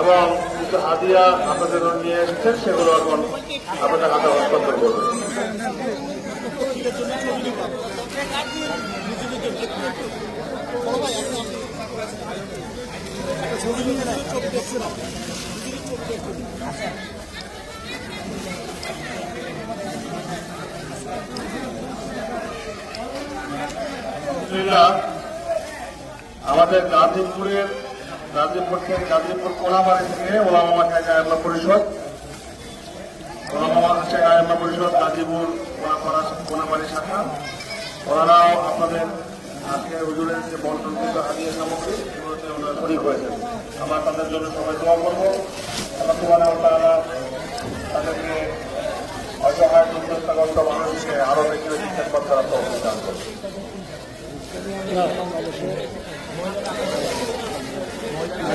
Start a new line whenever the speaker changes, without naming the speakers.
এবং কিছু হাদিয়া আপনাদের নিয়ে এসেছেন, সেগুলো এখন আপনাদের হাতে হস্তান্তর করবেন। আমাদের গাজীপুর কোনাবাড়ি থেকে ওলামা শাখা আইম্মা পরিষদ গাজীপুর কোনাবাড়ি শাখা, ওনারাও আপনাদের আজকে হুজুরের যে বন্টনকৃত হাদিয়া সামগ্রী সেগুলোতে ওনারা শরীক হয়েছেন। আমরা তাদের জন্য সবাই দোয়া করবো। আল্লাহ সুবহানাহু ওয়া তাআলা তাদেরকে অসহায় দুর্দশাগ্রস্ত মানুষকে আরো বেশি বেশি খেদমত করার তৌফিক দান করুন।